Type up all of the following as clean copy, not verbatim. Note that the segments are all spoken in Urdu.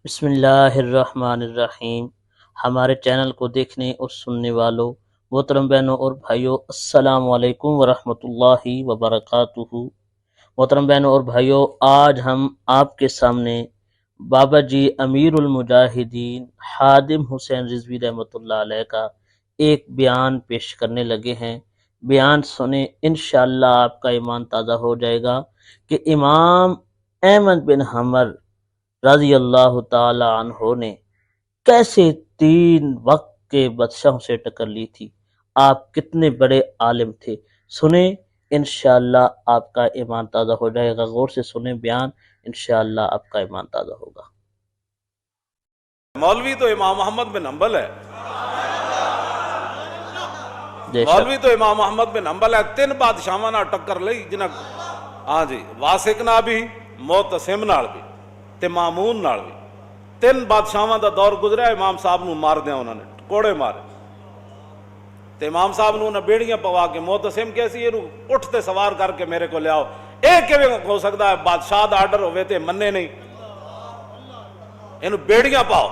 بسم اللہ الرحمن الرحیم۔ ہمارے چینل کو دیکھنے اور سننے والوں محترم بہنوں اور بھائیوں، السلام علیکم ورحمۃ اللہ وبرکاتہ۔ محترم بہنوں اور بھائیوں، آج ہم آپ کے سامنے بابا جی امیر المجاہدین خادم حسین رضوی رحمۃ اللہ علیہ کا ایک بیان پیش کرنے لگے ہیں۔ بیان سنیں، انشاءاللہ آپ کا ایمان تازہ ہو جائے گا کہ امام احمد بن حنبل رضی اللہ تعالی عنہ نے کیسے 3 وقت کے بادشاہوں سے ٹکر لی تھی، آپ کتنے بڑے عالم تھے۔ سنیں، انشاءاللہ آپ کا ایمان تازہ ہو جائے گا۔ غور سے سنیں بیان، انشاءاللہ آپ کا ایمان تازہ ہوگا۔ مولوی تو امام محمد بن حنبل ہے، بے شک مولوی تو امام محمد بن حنبل ہے۔ 3 بادشاہاں نال ٹکر لئی جنہاں، ہاں جی، واسق نال بھی، معتصم نال بھی تے مامون نال بھی۔ 3 بادشاہاں دا دور گزریا، امام صاحب نو مار دیا انہوں نے، کوڑے مارے تے امام صاحب نو انہیں بیڑیاں پوا کے، معتصم کیسی یہ اٹھتے سوار کر کے میرے کو لے آؤ۔ ایک کیویں ہو سکتا ہے بادشاہ دا آرڈر ہوئے تے مننے نہیں، انہوں بیڑیاں پاؤ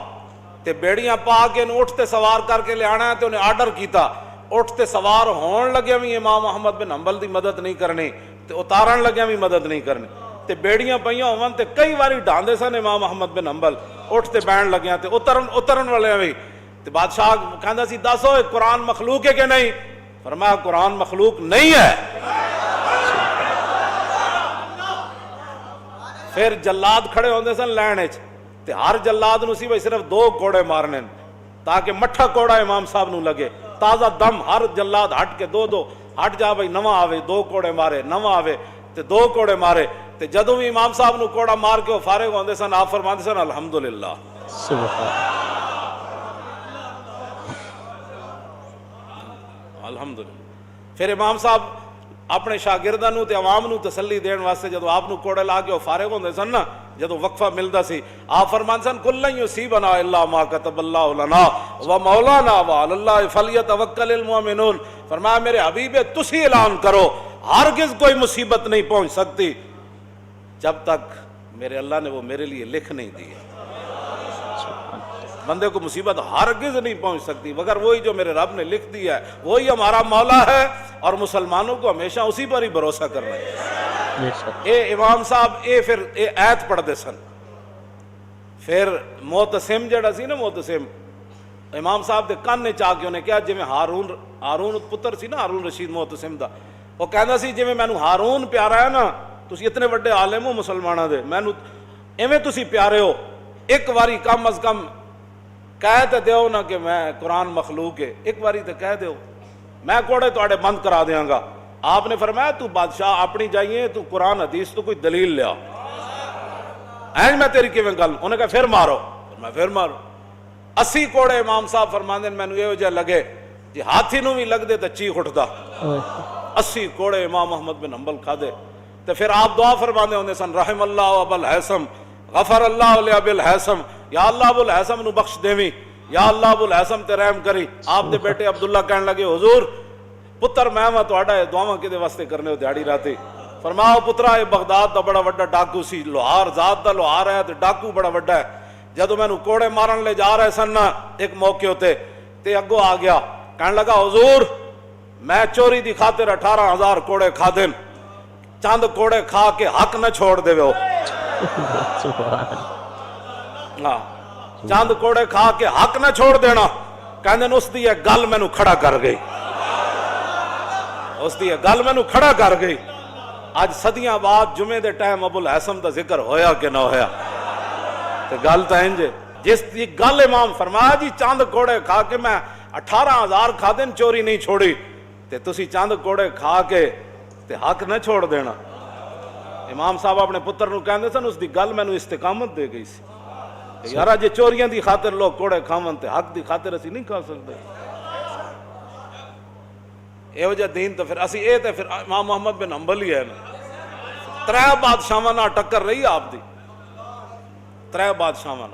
تے بیڑیاں پا کے انہوں اٹھتے سوار کر کے لے آنا ہے تے انہیں آرڈر کیتا۔ اٹھتے سوار ہون لگے بھی امام محمد بن حنبل دی مدد نہیں کرنی تے اتارن لگے بھی مدد نہیں کرنی تے بیڑیاں پئیاں ہون تے کئی واری ڈھاندے سن امام محمد بن حنبل، اٹھتے بین لگیاں تے اترن والے بھی تے بادشاہ کہندا سی دسو قرآن مخلوق ہے کہ نہیں؟ فرمایا قرآن مخلوق نہیں ہے۔ پھر جلاد کھڑے ہوندے سن لین وچ تے ہر جلاد نو سی بھئی صرف 2 کوڑے مارنے تاکہ مٹھا کوڑا امام صاحب نو لگے، تازہ دم۔ ہر جلاد ہٹ کے 2 ہٹ جا بھئی، نواں آوے 2 کوڑے مارے، نواں آوے تے 2 کوڑے مارے تے جدوں بھی امام صاحب نو کوڑا مار کے وہ فارغ ہوندے سن، آپ فرماندے سن الحمدللہ، سبحان الحمدللہ۔ پھر امام صاحب اپنے شاگرداں نو تے عوام نو تسلی دین واسطے جدو آپ نو کوڑے لا کے وہ فارغ ہوندے سن نا، جدو وقفہ ملدا سی، آپ فرمان سن کلن یصیبنا الا ما کتب اللہ لنا ومولانا وعلی اللہ فلیتوکل المؤمنون۔ فرمایا میرے حبیب تسی اعلان کرو ہرگز کوئی مصیبت نہیں پہنچ سکتی جب تک میرے اللہ نے وہ میرے لیے لکھ نہیں دی ہے۔ بندے کو مصیبت ہرگز نہیں پہنچ سکتی مگر وہی جو میرے رب نے لکھ دیا ہے، وہی ہمارا مولا ہے، اور مسلمانوں کو ہمیشہ اسی پر ہی بھروسہ کرنا ہے۔ بے شک اے امام صاحب پھر ایت پڑھ دے سن۔ پھر معتصم جڑا سی نا، معتصم امام صاحب دے کان نے چاہ کے انہیں کہا جی میں ہارون پتر سی نا، ہارون رشید معتصم دا، وہ کہندا سی جی میں ہارون پیارا ہے نا، تسی اتنے بڑے عالم ہو مسلمانوں دے، مینوں ایویں تسی پیارے ہو، ایک واری کم از کم کہہ تے دیو نا کہ میں قرآن مخلوق ہے، ایک واری تے کہہ دیو، میں کوڑے تواڈے بند کرا دیاں گا۔ آپ نے فرمایا تو بادشاہ اپنی جائیے، تو قرآن حدیث تو کوئی دلیل لیا، این میں تیری کیویں گل؟ انہیں کہا پھر مارو، میں پھر مارو۔ 80 کوڑے امام صاحب فرماندے مینوں یہ جہ لگے جی ہاتھی نو بھی لگ دے تے چیخ اٹھدا۔ 80 کوڑے امام محمد بن حنبل کھا دے تے پھر آپ دعا فرماندے ہوندے سن رحم اللہ ابا الحیثم غفر اللہ لابی الحیثم، یا اللہ ابو الحیثم نو بخش دیویں، یا اللہ ابو الحیثم تے رحم کری۔ آپ دے بیٹے عبداللہ کہنے لگے حضور پتر میں تہاڈا ہے دعاواں کدے واسطے کرنے ہو دیہڑی راتی؟ فرماؤ پترا یہ بغداد دا بڑا وڈا ڈاکو سی، لوہار ذات دا لوہار ہے تے ڈاکو بڑا وڈا ہے۔ جدو مینوں کوڑے مارن لے جا رہے سن ایک موقع ہوتے تے اگوں آ گیا، کہنے لگا حضور میں چوری دی خاطر 18,000 کوڑے کھا دین، چند کوڑے کھا کے حق نہ چھوڑ دے ہو۔ ہاں، چند کوڑے کھا کے حق نہ چھوڑ دینا۔ کہندے اس دی یہ گل مینوں کھڑا کر گئی، اس دی یہ گل مینوں کھڑا کر گئی۔ اج صدیاں بعد جمعے دے ٹائم ابو الحیثم دا ذکر ہویا کہ نہ ہویا؟ تے گل تا انج جس دی گل امام فرمایا جی چند کوڑے کھا کے میں 18,000 کھا دین چوری نہیں چھوڑی، تے تسی چند کوڑے کھا کے تے حق نہ چھوڑ دینا۔ امام صاحب اپنے پتر نو کہندے سن اس دی گل مینوں استقامت دے گئی سی، یارا جے چوریاں دی خاطر لوگ کوڑے کھاون تے حق دی خاطر اسی نہیں کھا سکتے۔ اے وجہ دین تو پھر اسی اے تے پھر امام محمد بن حنبل ہی ہے نا۔ 3 بادشاہاں نال ٹکر رہی آپ دی، 3 بادشاہاں نال۔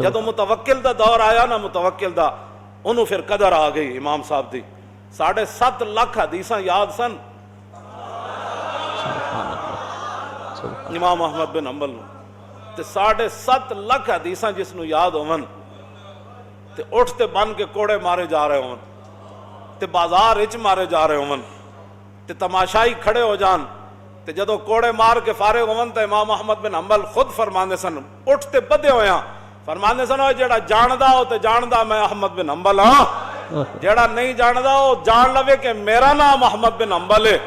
جدو متوکل دا دور آیا نا، متوکل دا انہوں پھر قدر آ گئی امام صاحب دی۔ 7.5 لاکھ حدیثاں یاد سن امام محمد بن حنبل نو۔ تے 7.5 لکھ حدیثاں جس نو یاد ہون تے اٹھ تے بن کے کوڑے مارے جا رہے ہون تے بازار وچ مارے جا رہے ہون تے تماشائی کھڑے ہو جان تے جدوں کوڑے مار کے فارغ ہون تے امام احمد بن حنبل خود فرماندے سن اٹھ تے بدے ہویاں فرماندے سن جیڑا جاندا ہو تے جاندا میں احمد بن حنبل ہاں جیڑا نہیں جاندا ہو جان لوے کہ میرا نام احمد بن حنبل ہے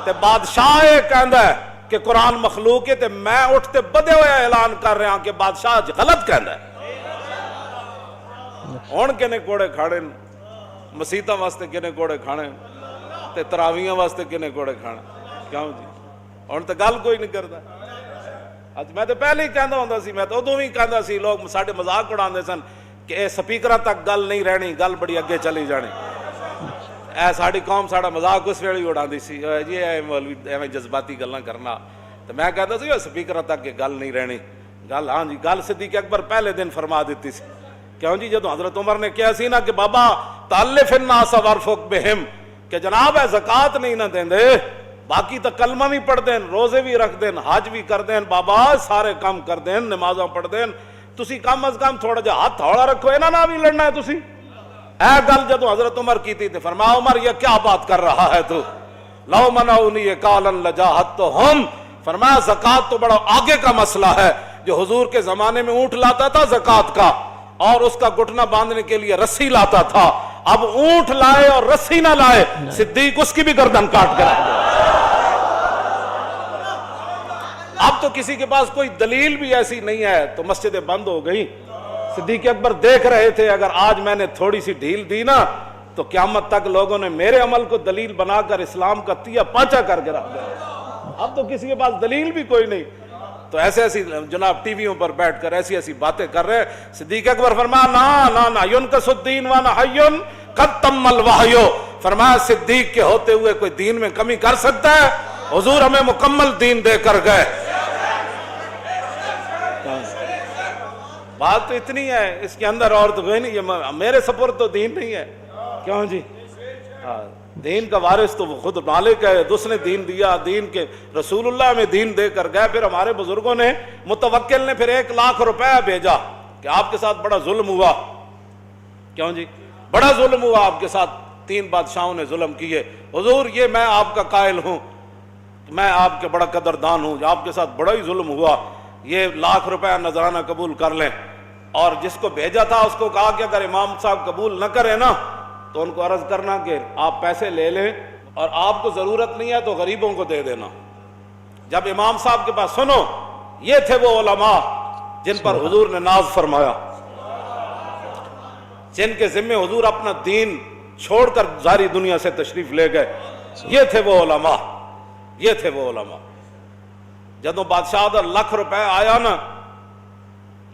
تے بادشاہ یہ کہندا ہے کہ قرآن مخلوق ہے تے میں اٹھ تے بدے ہویا اعلان کر رہا کہ بادشاہ غلط کہندا ہے ہن کنے کوڑے کھاڑے مسیتاں واسطے کنے کوڑے کھانے تے تراویحاں واسطے کنے کوڑے کھانے کیوں جی ہن تے گل کوئی نہیں کردا اج میں تے پہلے ہی کہندا ہوندا سی میں تے ادوں بھی کہندا سی لوگ ساڈے مذاق اڑاندے سن کہ اے سپیکراں تک گل نہیں رہنی گل بڑی اگے چلی جانی اے ساڈی قوم ساڈا مذاق اس ویلے اڑاندی سی جی اے مولوی ایویں جذباتی گلاں کرنا تے میں کہندا سی سپیکراں تک گل نہیں رہنی گل ہاں جی گل صدیق اکبر پہلے دن فرما دیتی سی کیوں جی جدوں حضرت عمر نے کہا سی نا کہ بابا تالف الناس وارفق بہم کہ جناب ہے زکوٰۃ نہیں نہ دیندے باقی تو کلمہ بھی پڑھ دین روزے بھی رکھ دین حج بھی کر دین بابا سارے کام کر دین نمازاں پڑھ دین تسی کم از کم تھوڑا جہا ہاتھ ہولا رکھو انہاں نال بھی لڑنا ہے تسی اے گل جدوں حضرت عمر کی تھی فرمایا عمر یہ کیا بات کر رہا ہے تو لو منعونی قالا لجاہدتہم فرمایا زکوٰۃ تو بڑا آگے کا مسئلہ ہے جو حضور کے زمانے میں اونٹ لاتا تھا زکوٰۃ کا اور اس کا گھٹنا باندھنے کے لیے رسی لاتا تھا اب اونٹ لائے اور رسی نہ لائے صدیق اس کی بھی گردن کاٹ کر اب تو کسی کے پاس کوئی دلیل بھی ایسی نہیں ہے تو مسجدیں بند ہو گئی صدیق اکبر دیکھ رہے تھے اگر آج میں نے تھوڑی سی ڈھیل دی نا تو قیامت تک لوگوں نے میرے عمل کو دلیل بنا کر اسلام کا تیا پانچا کر کے رکھ دیا اب تو کسی کے پاس دلیل بھی کوئی نہیں تو ایسے ایسی جناب ٹی ویوں پر بیٹھ کر ایسی ایسی باتیں کر رہے صدیق اکبر فرمایا نا ینقص الدین وانا حی قد تم الوحی فرمایا صدیق کے ہوتے ہوئے کوئی دین میں کمی کر سکتا ہے حضور ہمیں مکمل دین دے کر گئے بات تو اتنی ہے اس کے اندر اور تو کوئی نہیں یہ میرے سپرد تو دین نہیں ہے کیوں جی دین کا وارث تو وہ خود مالک ہے اس نے دین دیا دین کے رسول اللہ میں دین دے کر گئے پھر ہمارے بزرگوں نے متوکل نے پھر 1 لاکھ روپے بھیجا کہ آپ کے ساتھ بڑا ظلم ہوا کیوں جی بڑا ظلم ہوا آپ کے ساتھ 3 بادشاہوں نے ظلم کیے حضور یہ میں آپ کا قائل ہوں میں آپ کے بڑا قدردان ہوں آپ کے ساتھ بڑا ہی ظلم ہوا یہ 1 لاکھ روپے نذرانہ قبول کر لیں اور جس کو بھیجا تھا اس کو کہا کہ اگر امام صاحب قبول نہ کرے نا تو ان کو عرض کرنا کہ آپ پیسے لے لیں اور آپ کو ضرورت نہیں ہے تو غریبوں کو دے دینا جب امام صاحب کے پاس سنو یہ تھے وہ علماء جن پر حضور نے ناز فرمایا جن کے ذمے حضور اپنا دین چھوڑ کر ساری دنیا سے تشریف لے گئے یہ تھے وہ علماء یہ تھے وہ علماء جدوں بادشاہ دا 1 لاکھ روپے آیا نا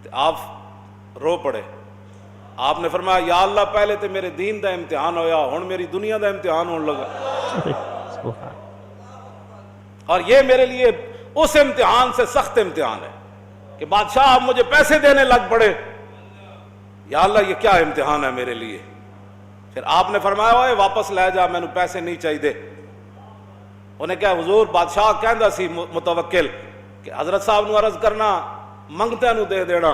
تو آپ رو پڑے آپ نے فرمایا یا اللہ پہلے تو میرے دین دا امتحان ہویا ہن میری دنیا دا امتحان ہونے لگا اور یہ میرے لیے اس امتحان سے سخت امتحان ہے کہ بادشاہ آپ مجھے پیسے دینے لگ پڑے یا اللہ یہ کیا امتحان ہے میرے لیے پھر آپ نے فرمایا ہوئے واپس لے جا میں نے پیسے نہیں چاہیے انہیں کہا حضور بادشاہ کہندا سی متوکل کہ حضرت صاحب نو عرض کرنا منگتے نو دے دینا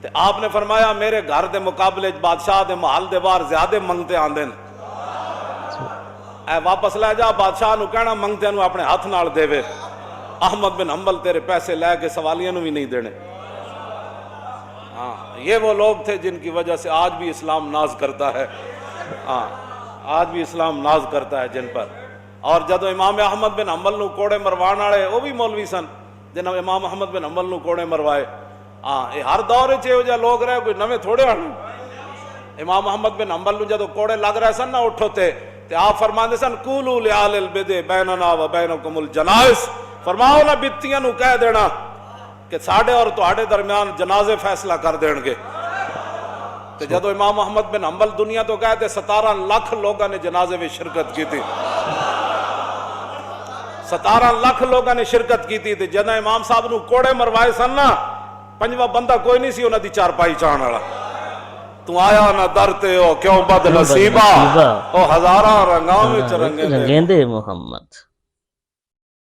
تے آپ نے فرمایا میرے گھر دے مقابلے بادشاہ دے محل دے باہر زیادہ منگتے آندے اے واپس لے جا بادشاہ نو کہنا منگتے نو اپنے ہاتھ نال دے وے احمد بن حنبل تیرے پیسے لے کے سوالیاں نو بھی نہیں دینے ہاں یہ وہ لوگ تھے جن کی وجہ سے آج بھی اسلام ناز کرتا ہے ہاں آج بھی اسلام ناز کرتا ہے جن پر اور جدو امام احمد بن حنبل نو کوڑے مروان والے وہ بھی مولوی سن جنہوں امام احمد بن حنبل نو کوڑے مروائے ہاں یہ ہر دور چ لوگ رہے کوئی نویں تھوڑے ہن امام احمد بن حنبل نو جدو کوڑے لگ رہے سن نہ اٹھو تے آپ فرماندے سن قولوا لآل البدع بیننا و بینکم الجنائز فرماؤ نہ بتیاں نو کہہ دینا کہ ساڑے اور تہاڑے درمیان جنازے فیصلہ کر دین گے تو جدو امام احمد بن حنبل دنیا تو گئے تھے 17 لاکھ لوگوں نے جنازے میں شرکت کی تھی 17 لاکھ لوگوں نے شرکت کی تھی جدو امام صاحب نو کوڑے مروائے سن نا 5واں بندہ کوئی نہیں سی انہاں دی چارپائی چاہن والا تو آیا نہ درتے ہو کیوں بد نصیبہ او ہزاراں رنگاں وچ رنگے رنگیندے محمد